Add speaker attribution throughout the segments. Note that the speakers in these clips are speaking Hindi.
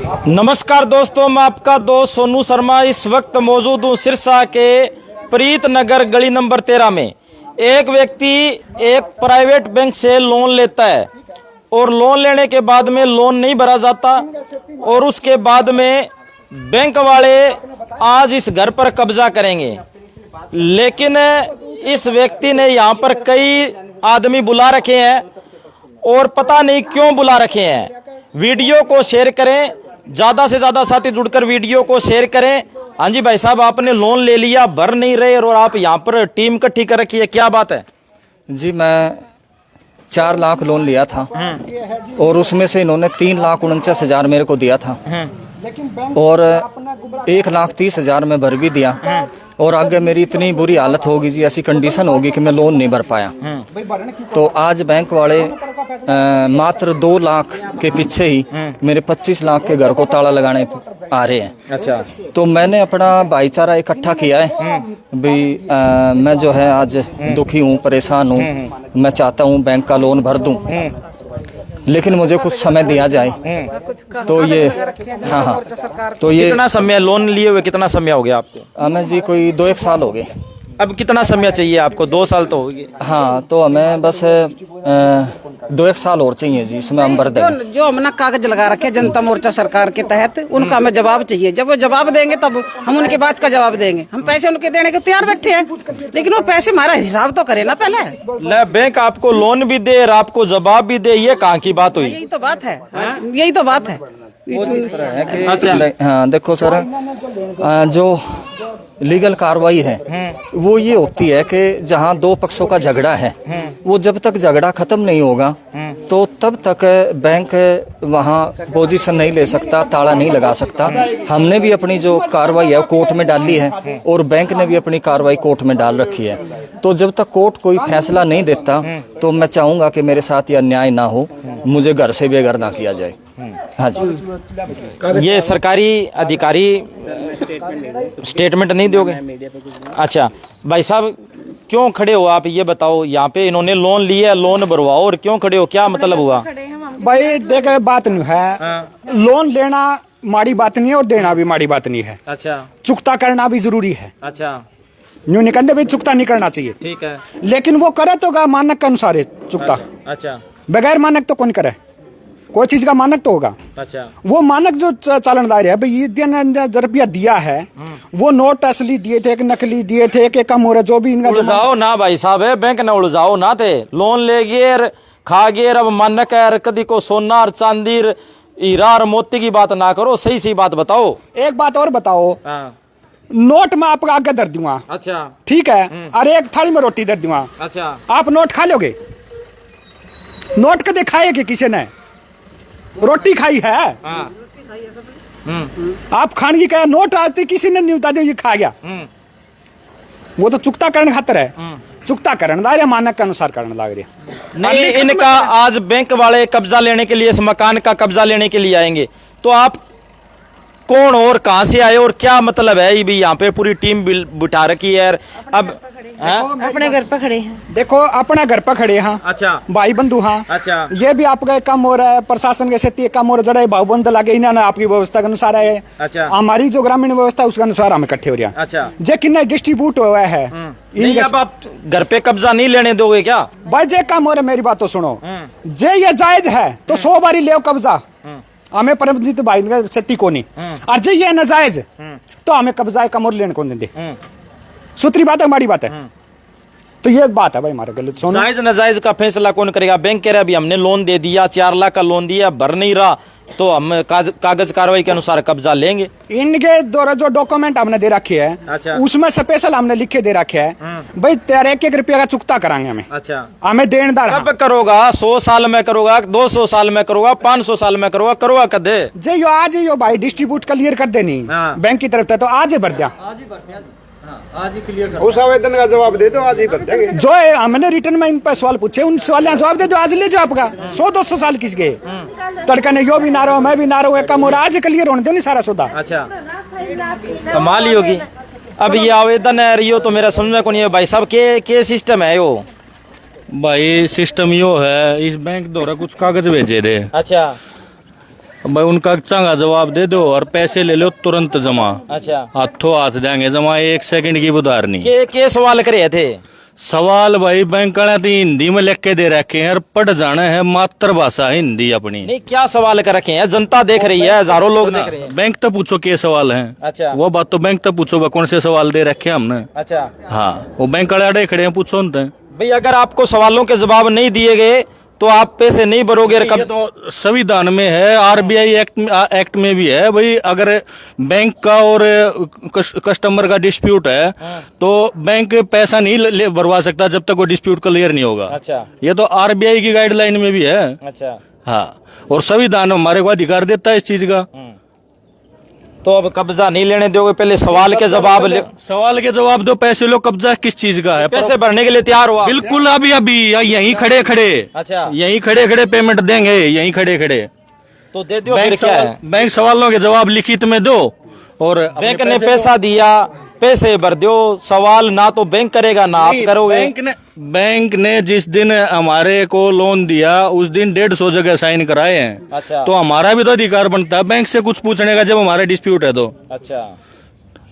Speaker 1: नमस्कार दोस्तों, मैं आपका दोस्त सोनू शर्मा इस वक्त मौजूद हूँ सिरसा के प्रीत नगर गली नंबर 13 में। एक व्यक्ति एक प्राइवेट बैंक से लोन लेता है और लोन लेने के बाद में लोन नहीं भरा जाता और उसके बाद में बैंक वाले आज इस घर पर कब्जा करेंगे। लेकिन इस व्यक्ति ने यहाँ पर कई आदमी बुला रखे हैं और पता नहीं क्यों बुला रखे हैं। वीडियो को शेयर करें, ज़्यादा से ज़्यादा साथी जुड़कर वीडियो को शेयर करें। हाँ जी भाई साहब, आपने लोन ले लिया, भर नहीं रहे और आप यहाँ पर टीम इकट्ठी कर रखी है, क्या बात है?
Speaker 2: जी, मैं 4 लाख लोन लिया था और उसमें से इन्होंने 3,49,000 मेरे को दिया था और 1,30,000 में भर भी दिया और आगे मेरी इतनी बुरी हालत होगी जी, ऐसी कंडीशन होगी कि मैं लोन नहीं भर पाया। तो आज बैंक वाले मात्र 2 लाख के पीछे ही मेरे 25 लाख के घर को ताला लगाने आ रहे हैं।
Speaker 1: अच्छा,
Speaker 2: तो मैंने अपना भाईचारा इकट्ठा किया है भाई, मैं जो है आज दुखी हूँ, परेशान हूँ, मैं चाहता हूँ बैंक का लोन भर दूँ, लेकिन मुझे कुछ समय दिया जाए। तो ये हाँ, तो ये
Speaker 1: कितना समय लोन लिए हुए, कितना समय हो गया आपको?
Speaker 2: हमें जी कोई 2-1 साल हो गए।
Speaker 1: अब कितना समय चाहिए आपको? 2 साल तो हो गए।
Speaker 2: हाँ, तो हमें बस 2-1 साल और चाहिए जी, इसमें हम भर देंगे।
Speaker 3: जो हमने कागज लगा रखे जनता मोर्चा सरकार के तहत, उनका हमें जवाब चाहिए। जब वो जवाब देंगे तब हम उनकी बात का जवाब देंगे। हम पैसे उनके देने के तैयार बैठे हैं, लेकिन वो पैसे हमारा हिसाब तो करे ना पहले।
Speaker 1: बैंक आपको लोन भी दे और आपको जवाब भी दे, ये कहाँ की बात हुई?
Speaker 3: यही तो बात है, यही तो बात है।
Speaker 2: हाँ देखो सर, जो लीगल कार्रवाई है वो ये होती है कि जहाँ 2 पक्षों का झगड़ा है, वो जब तक झगड़ा खत्म नहीं होगा तो तब तक बैंक वहाँ पोजीशन नहीं ले सकता, ताला नहीं लगा सकता। हमने भी अपनी जो कार्रवाई है कोर्ट में डाली है और बैंक ने भी अपनी कार्रवाई कोर्ट में डाल रखी है। तो जब तक कोर्ट कोई फैसला नहीं देता तो मैं चाहूँगा कि मेरे साथ यह अन्याय ना हो, मुझे घर से बेघर ना किया जाए। हाँ जी,
Speaker 1: ये सरकारी अधिकारी स्टेटमेंट नहीं दोगे? अच्छा भाई साहब, क्यों खड़े हो आप, ये बताओ। यहाँ पे इन्होंने लोन लिया, लोन भरवाओ, और क्यों खड़े हो, क्या मतलब हुआ?
Speaker 4: भाई देख, बात नहीं है, लोन लेना माड़ी बात नहीं है और देना भी माड़ी बात नहीं है।
Speaker 1: अच्छा,
Speaker 4: चुकता करना भी जरूरी है।
Speaker 1: अच्छा,
Speaker 4: यूं नहीं कहते भाई चुकता नहीं करना चाहिए,
Speaker 1: ठीक है,
Speaker 4: लेकिन वो करे तो मानक के अनुसार है चुकता।
Speaker 1: अच्छा,
Speaker 4: बगैर मानक तो कौन करे? कोई चीज का मानक तो होगा।
Speaker 1: अच्छा,
Speaker 4: वो मानक जो चालनदार है भाई, ये रुपया दिया है, वो नोट असली दिए थे कि नकली दिए थे कि कम हो रहा, जो भी इनका
Speaker 1: उलझाओ ना भाई साहब है, बैंक ने उलझाओ ना थे। लोन ले गए, खा गए, अब मानक है, कदी को सोना और चांदी, हीरा और मोती की बात ना करो, सही सी बात बताओ।
Speaker 4: एक बात और बताओ,
Speaker 1: हाँ।
Speaker 4: नोट में आपका आगे दर दूंगा,
Speaker 1: अच्छा,
Speaker 4: ठीक है, और एक थाली में रोटी दर दूंगा,
Speaker 1: अच्छा,
Speaker 4: आप नोट खा लोगे? नोट कदे खाए कि किसी ने रोटी खाई है?
Speaker 1: हाँ।
Speaker 4: आप खान की कहे, नोट आती किसी ने नहीं बता दे ये खा गया। वो तो चुकता करने खातर है, चुकता करने या मानक के अनुसार करने लग रही।
Speaker 1: नहीं, इनका आज बैंक वाले कब्जा लेने के लिए, इस मकान का कब्जा लेने के लिए आएंगे, तो आप कौन और कहां से आए और क्या मतलब है? ये भी यहाँ पे पूरी टीम बिठा रखी है। अब
Speaker 3: अपने घर पर खड़े हैं,
Speaker 4: देखो अपने घर पर खड़े हैं।
Speaker 1: अच्छा,
Speaker 4: भाई बंधु हाँ।
Speaker 1: अच्छा,
Speaker 4: ये भी आपका कम हो रहा है, प्रशासन के से कम हो रहा है, जरा भाव बंद लगे इन्होंने आपकी व्यवस्था के अनुसार है।
Speaker 1: अच्छा,
Speaker 4: हमारी जो ग्रामीण व्यवस्था उसके अनुसार हम इकट्ठे हो रहे हैं।
Speaker 1: अच्छा,
Speaker 4: जे किन्ने डिस्ट्रीब्यूट हुआ है,
Speaker 1: नहीं, अब आप घर पे कब्जा नहीं लेने दोगे क्या?
Speaker 4: भाई जे कम हो रहा है, मेरी बात तो सुनो, जे ये जायज है तो 100 बारी ले कब्जा, हमें परमजीत भाई से को नहीं, और जे ये नाजायज तो हमें कब्जा कम और लेने को नहीं दे। सूत्री बात है, हमारी बात है। तो ये बात है भाई, हमारे गलत सुनो।
Speaker 1: जायज नाजायज का फैसला कौन करेगा? बैंक कह रहा है अभी हमने लोन दे दिया, 4 लाख का लोन दिया, भर नहीं रहा, तो हम कागज कार्रवाई के अनुसार कब्जा लेंगे।
Speaker 4: इनके द्वारा जो डॉक्यूमेंट हमने दे रखे है,
Speaker 1: अच्छा,
Speaker 4: उसमें स्पेशल हमने लिखे दे रखे है भाई 13 रुपया का चुकता कराएंगे हमें।
Speaker 1: अच्छा,
Speaker 4: हमें देनदार
Speaker 1: कब करोगा? 100 साल में करोगा, 200 साल में करोगा, 500 साल में करोगा, करोगा कदे?
Speaker 4: जे यो आज यो भाई डिस्ट्रीब्यूट क्लियर कर देनी बैंक की तरफ से, तो आज ही भर दिया,
Speaker 2: आज ही क्लियर कर।
Speaker 5: उस आवेदन का जवाब दे दो, आज ही भर देंगे।
Speaker 4: जो है हमने रिटर्न में इन पर सवाल पूछे, उन सवाल का जवाब दे दो, आज ले जाओ। आपका 100-200 साल किस गए, तड़का ने यो भी ना रहो, मैं भी ना रहूँ, कम और आज क्लियर होने दो नहीं सारा सौदा।
Speaker 1: अच्छा, कमाल ही होगी। अब ये आवेदन है रियो तो मेरा समझ में कौन है भाई साहब, के सिस्टम है यो?
Speaker 6: भाई सिस्टम यो है, इस बैंक द्वारा कुछ कागज भेजे थे।
Speaker 1: अच्छा,
Speaker 6: भाई उनका चंगा जवाब दे दो और पैसे ले लो तुरंत जमा।
Speaker 1: अच्छा,
Speaker 6: हाथों हाथ देंगे जमा, 1 सेकंड की उधार नहीं।
Speaker 1: के सवाल करे थे?
Speaker 6: सवाल भाई बैंक वाले तो हिंदी में लिख के दे रखे हैं और पढ़ जाना है, मातृभाषा है हिंदी अपनी।
Speaker 1: नहीं, क्या सवाल कर रखे हैं? जनता देख रही है, हजारों लोग देख रहे हैं।
Speaker 6: बैंक तो पूछो के सवाल है।
Speaker 1: अच्छा,
Speaker 6: वो बात तो बैंक तो पूछो भाई कौन से सवाल दे रखे हैं हमने।
Speaker 1: अच्छा,
Speaker 6: हाँ, वो बैंक वाले अड़े खड़े हैं, पूछो उनसे।
Speaker 1: भाई अगर आपको सवालों के जवाब नहीं दिए गए तो आप पैसे नहीं भरोगे।
Speaker 6: ये तो संविधान में है, आरबीआई एक्ट में भी है भाई, अगर बैंक का और कस्टमर का डिस्प्यूट है तो बैंक पैसा नहीं भरवा सकता जब तक वो डिस्प्यूट क्लियर नहीं होगा।
Speaker 1: अच्छा,
Speaker 6: ये तो आरबीआई की गाइडलाइन में भी है।
Speaker 1: अच्छा,
Speaker 6: हाँ, और संविधान हमारे को अधिकार देता है इस चीज का।
Speaker 1: तो अब कब्जा नहीं लेने दोगे? पहले सवाल के जवाब ले।
Speaker 6: सवाल के जवाब दो, पैसे लो, कब्जा किस चीज का है?
Speaker 1: पैसे भरने के लिए तैयार हो आप?
Speaker 6: बिल्कुल, अभी अभी यहीं खड़े खड़े।
Speaker 1: अच्छा,
Speaker 6: यहीं खड़े खड़े पेमेंट देंगे, यहीं खड़े खड़े।
Speaker 1: तो दे दो, फिर क्या है?
Speaker 6: बैंक सवालों के जवाब लिखित में दो और
Speaker 1: बैंक ने पैसा दिया, पैसे भर दो। सवाल ना तो बैंक करेगा ना आप करोगे।
Speaker 6: बैंक ने जिस दिन हमारे को लोन दिया उस दिन 150 जगह साइन कराए हैं।
Speaker 1: अच्छा,
Speaker 6: तो हमारा भी तो अधिकार बनता है बैंक से कुछ पूछने का जब हमारा डिस्प्यूट है तो।
Speaker 1: अच्छा,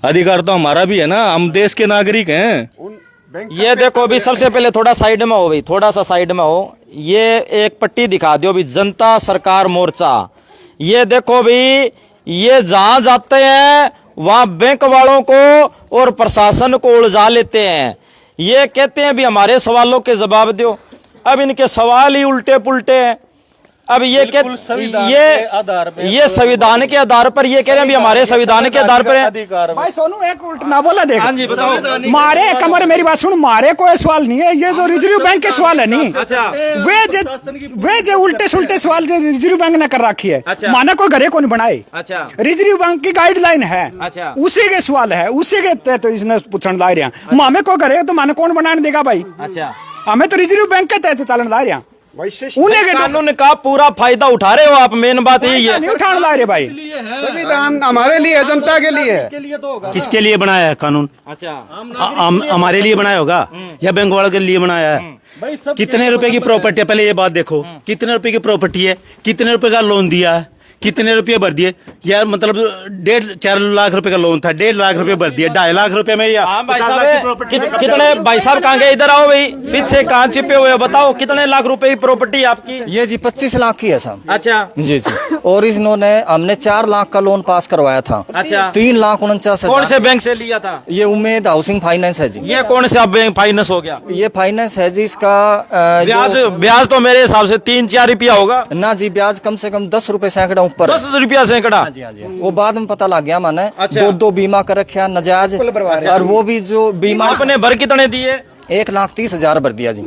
Speaker 6: अधिकार तो हमारा भी है ना, हम देश के नागरिक हैं।
Speaker 1: ये देखो अभी सबसे पहले थोड़ा साइड में हो भाई, थोड़ा सा साइड में हो। ये एक पट्टी दिखा दो अभी, जनता सरकार मोर्चा। ये देखो भाई, ये जहां जाते हैं वहां बैंक वालों को और प्रशासन को उलझा लेते हैं। ये कहते हैं भी हमारे सवालों के जवाब दो। अब इनके सवाल ही उल्टे पुल्टे हैं। अब ये संविधान के आधार पर ये कह रहे हैं भी हमारे संविधान के आधार पर है।
Speaker 4: भाई सोनू एक उल्टा ना बोला देख।
Speaker 1: हाँ जी, बताओ।
Speaker 4: मारे कमर, मेरी बात सुन, मारे कोई सवाल नहीं है, ये जो रिजर्व बैंक के सवाल है नहीं।
Speaker 1: अच्छा,
Speaker 4: वे जो उल्टे सुल्टे सवाल जो रिजर्व बैंक ने कर रखी है।
Speaker 1: अच्छा,
Speaker 4: माना कोई घरे को नहीं बनाए।
Speaker 1: अच्छा,
Speaker 4: रिजर्व बैंक की गाइडलाइन है।
Speaker 1: अच्छा,
Speaker 4: उसी के सवाल है, उसी के तहत इसने पूछने ला रहे हैं। मामे को घरे तो माने कौन बनाने देगा भाई?
Speaker 1: अच्छा,
Speaker 4: हमें तो रिजर्व बैंक के तहत चलन ला रहे हैं।
Speaker 1: उन्हें कानून का पूरा फायदा उठा रहे हो आप। मेन बात यही है,
Speaker 4: नहीं उठाने ला रहे भाई।
Speaker 5: संविधान हमारे लिए है, जनता के लिए है।
Speaker 7: किसके लिए बनाया है कानून?
Speaker 1: अच्छा,
Speaker 7: हमारे लिए बनाया होगा या बैंक वालों के लिए बनाया है? कितने रुपए की प्रॉपर्टी है, पहले ये बात देखो। कितने रुपए की प्रॉपर्टी है, कितने रुपए का लोन दिया है, कितने रुपए भर दिए यार? मतलब 4.5 लाख रुपए का लोन था, 1.5 लाख रुपए भर दिए, 2.5 लाख रुपए में या
Speaker 1: हाँ भाई
Speaker 7: 50 लाख की प्रॉपर्टी
Speaker 1: साहब, कितने भाई साहब कहाँ गए? इधर आओ भाई, पीछे कहाँ छिपे हुए हो? बताओ कितने लाख रुपए की प्रॉपर्टी है आपकी?
Speaker 2: ये जी 25 लाख की है साहब।
Speaker 1: अच्छा,
Speaker 2: जी जी। और इन्होंने हमने 4 लाख का लोन पास करवाया था।
Speaker 1: अच्छा,
Speaker 2: 3,49,000।
Speaker 1: कौन से बैंक से लिया था?
Speaker 2: ये उम्मीद हाउसिंग फाइनेंस है जी।
Speaker 1: ये कौन सा बैंक फाइनेंस हो गया?
Speaker 2: ये फाइनेंस है जी, इसका
Speaker 1: ब्याज तो मेरे हिसाब से 3-4 रुपया होगा
Speaker 2: ना जी। ब्याज कम से कम 10 रुपए सैकड़ा ऊपर।
Speaker 1: 10 रुपया सैकड़ा।
Speaker 2: वो बाद में पता लग गया मैंने।
Speaker 1: अच्छा।
Speaker 2: दो बीमा कर रखे नजायज, और वो भी जो बीमा
Speaker 1: आपने भर कितने दिए?
Speaker 2: 1,30,000 भर दिया जी।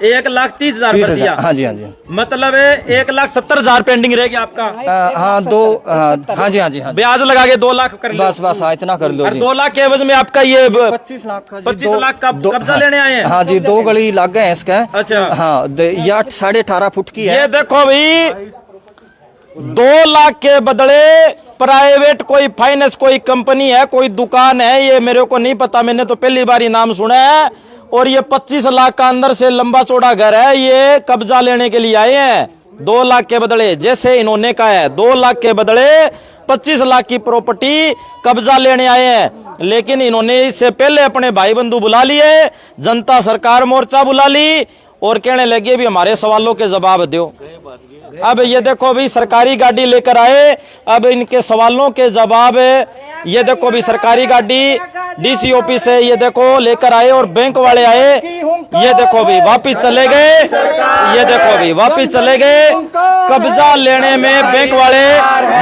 Speaker 1: 1,30,000 भर दिया?
Speaker 2: हाँ जी, हाँ जी।
Speaker 1: मतलब 1,70,000 पेंडिंग रह गया आपका?
Speaker 2: हाँ हाँ जी, हाँ जी, हाँ जी।
Speaker 1: ब्याज लगा के 2 लाख कर लो।
Speaker 2: बस हाँ, इतना कर लो जी।
Speaker 1: 2 लाख के एवज में आपका ये
Speaker 2: 25 लाख का
Speaker 1: 25 लाख का कब्जा लेने आए हैं?
Speaker 2: हाँ जी, 2 गली लग गए हैं इसका।
Speaker 1: अच्छा,
Speaker 2: हाँ, या 18.5 फुट की है।
Speaker 1: ये देखो भाई, 2 लाख के बदले प्राइवेट कोई फाइनेंस कोई कंपनी है, कोई दुकान है, ये मेरे को नहीं पता, मैंने तो पहली बार ही नाम सुना है। और ये 25 लाख का अंदर से लंबा चौड़ा घर है, ये कब्जा लेने के लिए आए हैं। 2 लाख के बदले, जैसे इन्होंने कहा है 2 लाख के बदले 25 लाख की प्रॉपर्टी कब्जा लेने आए हैं। लेकिन इन्होंने इससे पहले अपने भाई बंधु बुला लिए, जनता सरकार मोर्चा बुला ली और कहने लगे भी हमारे सवालों के जवाब दो। अब ये देखो भी सरकारी गाड़ी लेकर आए, अब इनके सवालों के जवाब ये देखो भी सरकारी गाड़ी डीसी ऑफिस से ये देखो लेकर आए और बैंक वाले आए, ये देखो भी वापिस चले गए। ये देखो भी वापिस चले गए। कब्जा लेने में बैंक वाले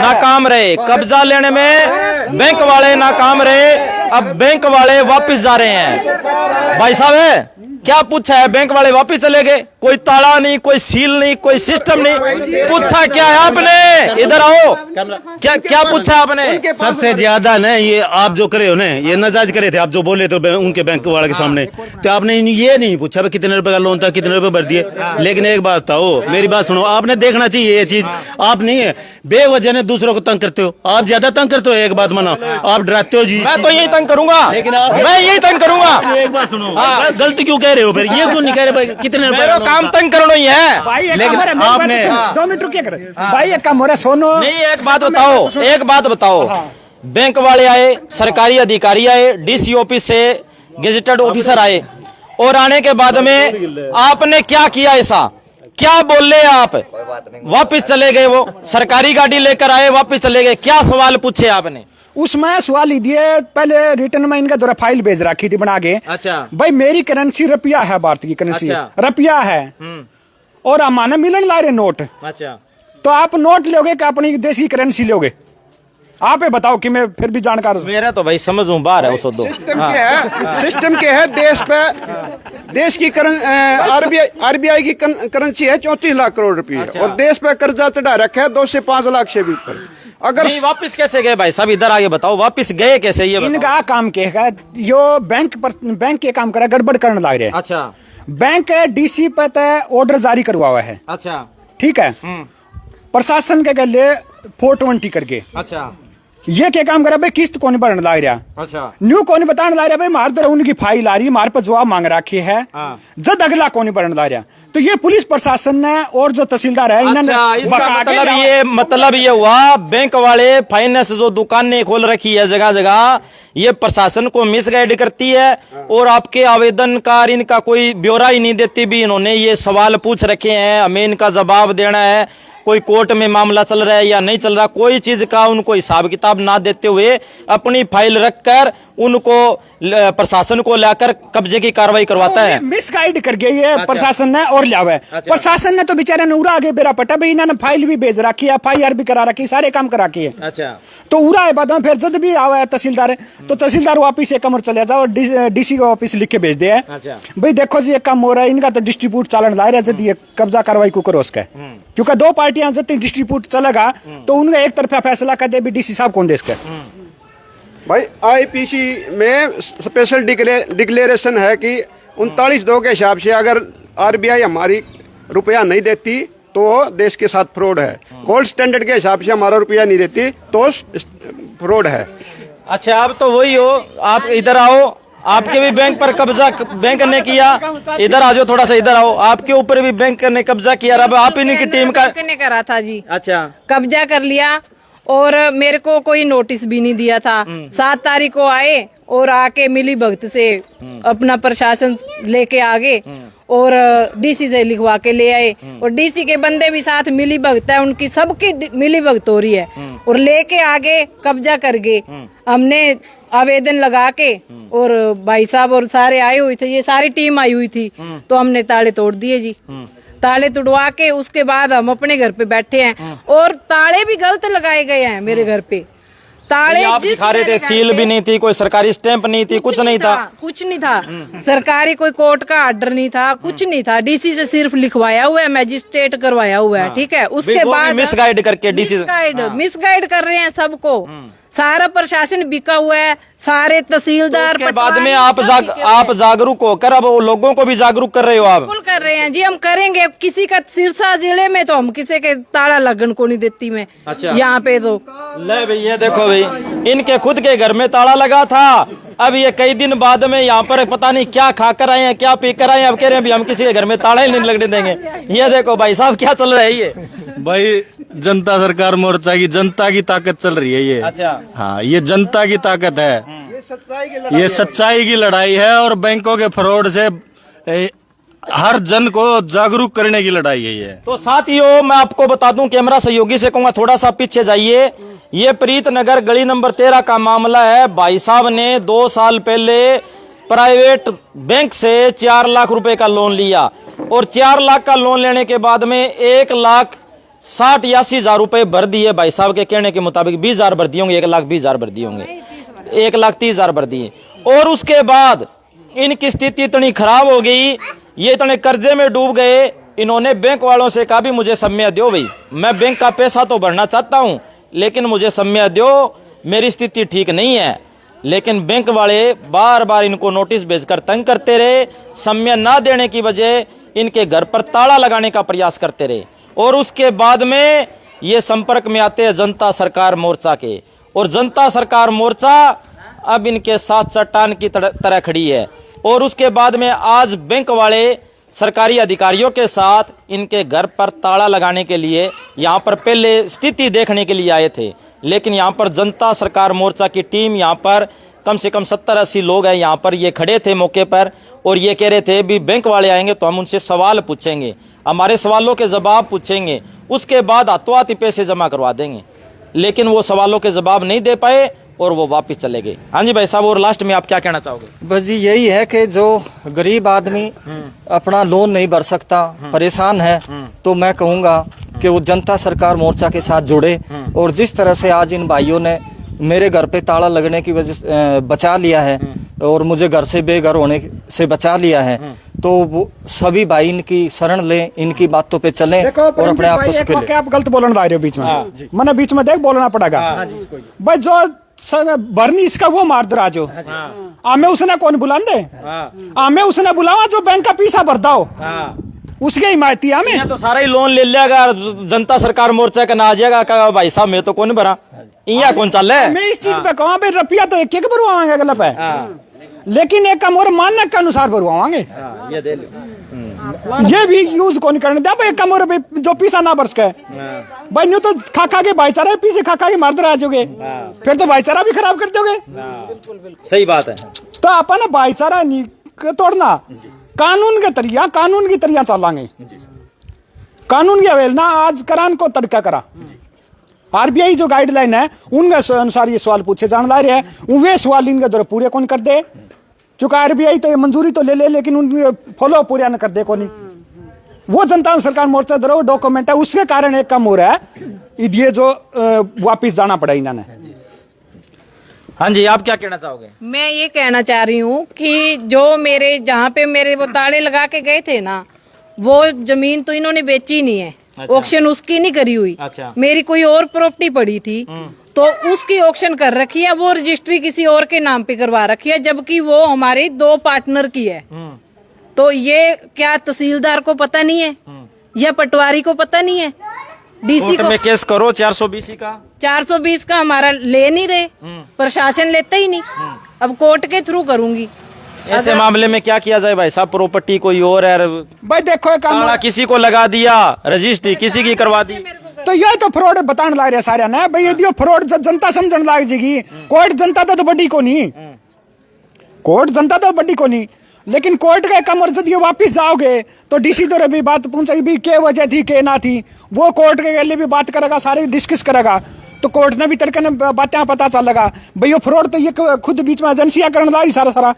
Speaker 1: नाकाम रहे, कब्जा लेने में बैंक वाले नाकाम रहे। अब बैंक वाले वापिस जा रहे हैं। भाई साहब क्या पूछा है? बैंक वाले वापिस चले गए, कोई ताला नहीं, कोई सील नहीं, कोई सिस्टम नहीं। पूछा क्या है आपने? इधर आओ, क्या पूछा आपने?
Speaker 7: सबसे ज्यादा ना ये आप जो करे हो ना, ये नाजायज करे थे आप जो बोले तो उनके बैंक वाले के सामने, तो आपने ये नहीं पूछा कितने रुपए का लोन था, कितने रुपए भर दिए। लेकिन एक बात था, वो मेरी बात सुनो, आपने देखना चाहिए ये चीज। आप नहीं है बेवजह ने दूसरों को तंग करते हो, आप ज्यादा तंग करते हो। एक बात मानो, आप डराते हो जी।
Speaker 1: मैं तो यही तंग करूंगा,
Speaker 7: लेकिन
Speaker 1: मैं यही तंग करूंगा।
Speaker 7: एक बात सुनो, गलती क्यों कह कह रहे हो फिर? ये क्यों नहीं कह रहे भाई कितने रुपए
Speaker 1: मेरा
Speaker 7: का
Speaker 1: काम तंग करना ही है।
Speaker 4: भाई एक
Speaker 7: लेकिन
Speaker 4: काम हो रहा है, मेरी बात
Speaker 7: आपने-
Speaker 4: तो सुनो, 2 मिनट रुकिए कर। भाई एक काम हो रहा है, सोनो।
Speaker 1: नहीं, एक बात बताओ, एक बात बताओ। बैंक वाले आए, सरकारी अधिकारी आए, डीसी ऑफिस से गेजेटेड ऑफिसर आए, और आने के बाद में आपने क्या किया? ऐसा क्या बोले आप? वापस चले गए, वो सरकारी गाड़ी लेकर आए, वापस चले गए। क्या सवाल पूछे आपने?
Speaker 4: उसमें सवाल ही दिए, पहले रिटर्न में इनका द्वारा फाइल भेज रखी थी बना के।
Speaker 1: अच्छा।
Speaker 4: भाई मेरी करेंसी रुपया है, भारत की करेंसी
Speaker 1: अच्छा।
Speaker 4: रुपया है, और हमारे मिलन ला रहे नोट।
Speaker 1: अच्छा,
Speaker 4: तो आप नोट लोगे कि अपनी देसी करेंसी लोगे? आप ही बताओ कि मैं फिर भी जानकार हूं।
Speaker 1: मेरा तो भाई समझूं बाहर है, उसको दो।
Speaker 5: सिस्टम के है देश पे, देश की आरबीआई की करेंसी है 34 लाख करोड़ रुपए, और देश पे कर्जा चढ़ा रखा है 2 से 5 लाख से भी ऊपर। अगर
Speaker 1: नहीं, वापस कैसे गए भाई साहब? इधर आगे बताओ, वापस गए कैसे ये बताओ।
Speaker 4: इनका काम क्या है? यो बैंक के काम करा, गड़बड़ करने लग रहे हैं।
Speaker 1: अच्छा,
Speaker 4: बैंक डीसी पे ऑर्डर जारी करवा हुआ है,
Speaker 1: अच्छा,
Speaker 4: ठीक है, प्रशासन के गले 420 करके
Speaker 1: अच्छा,
Speaker 4: ये क्या काम करा भाई? किस्त कौन भरने लग रहा,
Speaker 1: अच्छा,
Speaker 4: न्यू कौन बताने लग रहा भाई? मार दर उनकी फाइल आ रही, मार पर जवाब मांग रखी है,
Speaker 1: हाँ।
Speaker 4: जद अगला कौन भरने लग रहा। तो ये पुलिस प्रशासन ने और जो तहसीलदार है इन्होंने
Speaker 1: अच्छा, इसका
Speaker 4: बका के
Speaker 1: मतलब ये हुआ, बैंक वाले फाइनेंस जो दुकानें खोल रखी है जगह जगह, ये प्रशासन को मिसगाइड करती है, और आपके आवेदनकार इनका कोई ब्यौरा ही नहीं देती भी। इन्होंने ये सवाल पूछ रखे हैं, हमें इनका जवाब देना है, कोई कोर्ट में मामला चल रहा है या नहीं चल रहा, कोई चीज का उनको हिसाब किताब ना देते हुए अपनी फाइल रखकर उनको प्रशासन को लाकर कब्जे की कार्रवाई करवाता है।
Speaker 4: मिसगाइड कर गई है प्रशासन ने और लिया हुआ है। प्रशासन ने तो बेचारे ने उरा आगे बेरा पटा भाई, इन्होंने फाइल भी भेज रखी है, FIR भी करा रखी है, सारे काम करा के है।
Speaker 1: अच्छा,
Speaker 4: तो उरा है बाद में फिर जब भी आवा है तहसीलदार, तो तहसीलदार वापिस एक कमर चले जाओ, डीसी को वापिस लिख के भेज दे है।
Speaker 1: अच्छा।
Speaker 4: भाई देखो जी एक काम हो रहा है, इनका तो डिस्ट्रीब्यूट चालन ला रहा है, जब ये कब्जा कार्रवाई को करो उसका, क्योंकि 2 पार्टियां जब डिस्ट्रीब्यूट चलेगा तो उनका एक तरफा फैसला कर दे भी डीसी साहब कौन देश का।
Speaker 5: भाई आईपीसी में स्पेशल डिक्लेरेशन है कि 39(2) के हिसाब से अगर आरबीआई हमारी रुपया नहीं देती तो देश के साथ फ्रॉड है। गोल्ड स्टैंडर्ड के हिसाब से हमारा रुपया नहीं देती तो फ्रॉड है।
Speaker 1: अच्छा, आप तो वही हो, आप इधर आओ, आपके भी बैंक पर कब्जा बैंक ने किया। इधर आ जाओ, थोड़ा सा इधर आओ, आपके ऊपर भी बैंक ने कब्जा किया। अब आप इन्हीं की टीम का
Speaker 8: ने करा था जी,
Speaker 1: अच्छा,
Speaker 8: कब्जा कर लिया, और मेरे को कोई नोटिस भी नहीं दिया था। 7 तारीख को आए और आके मिली भगत से अपना प्रशासन लेके आ गए, और डीसी से लिखवा के ले आए, और डीसी के बंदे भी साथ मिली भगत है, उनकी सबकी मिली भगत हो रही है, और लेके आगे कब्जा कर गए। हमने आवेदन लगा के, और भाई साहब और सारे आए हुए थे, ये सारी टीम आई हुई थी, तो हमने ताले तोड़ दिए जी। ताले तुड़वा के उसके बाद हम अपने घर पे बैठे हैं, और ताले भी गलत लगाए गए हैं मेरे घर पे। ताले
Speaker 1: आप दिखा रहे थे, सील भी नहीं थी, कोई सरकारी स्टैंप नहीं थी, कुछ नहीं था।
Speaker 8: कुछ नहीं था, सरकारी कोई कोर्ट का ऑर्डर नहीं था, कुछ नहीं था। डीसी से सिर्फ लिखवाया हुआ है, मैजिस्ट्रेट करवाया हुआ है, ठीक है। उसके बाद
Speaker 1: मिसगाइड करके डीसी
Speaker 8: मिसगाइड कर रहे हैं सबको, सारा प्रशासन बिका हुआ है, सारे तहसीलदार।
Speaker 1: के बाद में आप जागरूक होकर अब लोगों को भी जागरूक कर रहे हो आप?
Speaker 8: बिल्कुल कर रहे हैं जी, हम करेंगे। किसी का सिरसा जिले में तो हम किसी के ताला लगन को नहीं देती मैं।
Speaker 1: अच्छा।
Speaker 8: यहाँ पे तो
Speaker 1: ले भाई, ये देखो भाई, इनके खुद के घर में ताला लगा था, अब ये कई दिन बाद में यहाँ पर पता नहीं क्या खाकर आए हैं, क्या पी कर आए हैं, अब कह रहे हैं हम किसी के घर में ताला ही नहीं लगने देंगे। ये देखो भाई साहब क्या चल रहा है ये।
Speaker 6: भाई जनता सरकार मोर्चा की जनता की ताकत चल रही है ये।
Speaker 1: अच्छा,
Speaker 6: हाँ, ये जनता की ताकत है, ये सच्चाई की लड़ाई है, और बैंकों के फ्रॉड से हर जन को जागरूक करने की लड़ाई है ये।
Speaker 1: तो साथियों, मैं आपको बता दूं, कैमरा सहयोगी से कहूंगा थोड़ा सा पीछे जाइए। ये प्रीत नगर गली नंबर 13 का मामला है। भाई साहब ने 2 साल पहले प्राइवेट बैंक से 4 लाख रुपए का लोन लिया, और 4 लाख का लोन लेने के बाद में 1,60,80,000 रुपए भर दिए। भाई साहब के कहने के मुताबिक 20,000 भर दिए होंगे, 1,20,000 भर दिए होंगे, 1,30,000 भर दिए। और उसके बाद इनकी स्थिति इतनी खराब हो गई, ये इतने कर्जे में डूब गए, इन्होंने बैंक वालों से कहा भी मुझे समय दो भाई, मैं बैंक का पैसा तो भरना चाहता हूं, लेकिन मुझे समय दो, मेरी स्थिति ठीक नहीं है। लेकिन बैंक वाले बार बार इनको नोटिस भेजकर तंग करते रहे, समय ना देने की वजह इनके घर पर ताला लगाने का प्रयास करते रहे। और उसके बाद में ये संपर्क में आते हैं जनता सरकार मोर्चा के, और जनता सरकार मोर्चा अब इनके साथ चट्टान की तरह खड़ी है। और उसके बाद में आज बैंक वाले सरकारी अधिकारियों के साथ इनके घर पर ताला लगाने के लिए यहाँ पर पहले स्थिति देखने के लिए आए थे। लेकिन यहाँ पर जनता सरकार मोर्चा की टीम यहाँ पर कम से कम 70-80 लोग हैं यहाँ पर, ये खड़े थे मौके पर और ये कह रहे थे भी बैंक वाले आएंगे तो हम उनसे सवाल पूछेंगे, हमारे सवालों के जवाब पूछेंगे, उसके बाद हाथों हाथ पैसे जमा करवा देंगे। लेकिन वो सवालों के जवाब नहीं दे पाए और वो वापस चले गए। हाँ जी भाई साहब, और लास्ट में आप क्या कहना चाहोगे?
Speaker 2: बस जी यही है कि जो गरीब आदमी अपना लोन नहीं भर सकता, परेशान है, तो मैं कहूँगा कि वो जनता सरकार मोर्चा के साथ जुड़े। और जिस तरह से आज इन भाइयों ने मेरे घर पे ताला लगने की वजह से बचा लिया है और मुझे घर से बेघर होने से बचा लिया है, तो वो सभी भाई इनकी शरण लें, इनकी बातों पे चलें और अपने आप को सुखी लें।
Speaker 4: आप गलत बोलने ला रहे हो बीच में, मैंने बीच में देख बोलना पड़ेगा भाई। जो भरनी इसका वो मार दो राजो, आमे उसने कौन बुला दे, आमे उसने बुलावा जो बैंक का पीछा भरता हो, उसके हिमायती हमें
Speaker 1: तो सारा ही लोन ले लिया, जनता सरकार मोर्चा का ना आ जाएगा। कहा भाई साहब मैं तो कौन भरा, यहाँ कौन चल रहा है?
Speaker 4: मैं इस चीज पे कहूँ भाई रुपया तो एक भरवाएंगे गलत है, लेकिन एक कम और मानने के अनुसार भरवाएंगे। ये भी यूज कौन करने दिया भाई, कम और जो पीछा ना बरस के भाई, न्यू तो खा खा के भाईचारा पीछे खा खा के मारते रह जाओगे, फिर तो भाईचारा भी खराब कर दोगे।
Speaker 1: सही बात है।
Speaker 4: तो अपन भाईचारा नहीं तोड़ना, कानून के तरिया, कानून की तरिया चलांगे, कानून की अवहेलना आज करान को तड़का करा। आरबीआई जो गाइडलाइन है उनके अनुसार ये सवाल पूछे जाने ला रहे हैं, वे सवाल इनके द्वारा पूरे कौन कर दे, क्योंकि आरबीआई तो ये मंजूरी तो ले लेकिन उनके फॉलो पूरा न कर दे कौन। वो जनता सरकार मोर्चा द्वारा डॉक्यूमेंट है, उसके कारण एक कम हो रहा है, ये जो वापिस जाना पड़ा इन्होंने।
Speaker 1: हाँ जी, आप क्या कहना चाहोगे?
Speaker 8: मैं ये कहना चाह रही हूँ कि जो मेरे जहाँ पे मेरे वो ताले लगा के गए थे ना, वो जमीन तो इन्होंने बेची नहीं है।
Speaker 1: अच्छा।
Speaker 8: ऑक्शन उसकी नहीं करी हुई।
Speaker 1: अच्छा।
Speaker 8: मेरी कोई और प्रॉपर्टी पड़ी थी तो उसकी ऑक्शन कर रखी है, वो रजिस्ट्री किसी और के नाम पे करवा रखी है, जबकि वो हमारी 2 पार्टनर की है। तो ये क्या तहसीलदार को पता नहीं है या पटवारी को पता नहीं है? डीसी को
Speaker 1: में केस करो 420 का
Speaker 8: 420 का हमारा ले नहीं रहे, प्रशासन लेता ही नहीं। अब कोर्ट के थ्रू करूंगी।
Speaker 1: ऐसे मामले में क्या किया जाए भाई साहब? प्रॉपर्टी कोई और है
Speaker 4: भाई, देखो
Speaker 1: ताला किसी को लगा दिया, रजिस्ट्री किसी की करवा दी,
Speaker 4: तो ये तो फ्रॉड बताने लग रहे सारे ना भाई। यदि फ्रॉड जनता समझने लग जाएगी, कोर्ट जनता तो बड़ी को नहीं, कोर्ट जनता तो बड़ी को नहीं, लेकिन कोर्ट के कम और यदि वापिस जाओगे तो डीसी तो भी बात पूछेगी भी क्या वजह थी क्या ना थी, वो कोर्ट के लिए भी बात करेगा, सारे डिस्कस करेगा, तो कोर्ट ने भी तड़के ने बातें पता चलेगा भाई ये फ्रॉड तो ये खुद बीच में एजेंसियां करने ला रही सारा।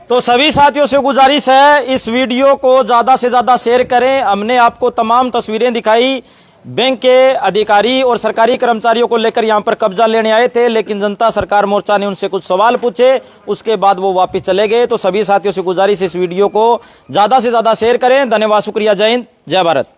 Speaker 1: तो सभी साथियों से गुजारिश है इस वीडियो को ज़्यादा से ज़्यादा शेयर करें। हमने आपको तमाम तस्वीरें दिखाई, बैंक के अधिकारी और सरकारी कर्मचारियों को लेकर यहां पर कब्जा लेने आए थे, लेकिन जनता सरकार मोर्चा ने उनसे कुछ सवाल पूछे, उसके बाद वो वापस चले गए। तो सभी साथियों से गुजारिश इस वीडियो को ज़्यादा से ज़्यादा शेयर करें। धन्यवाद, शुक्रिया, जय हिंद, जय भारत।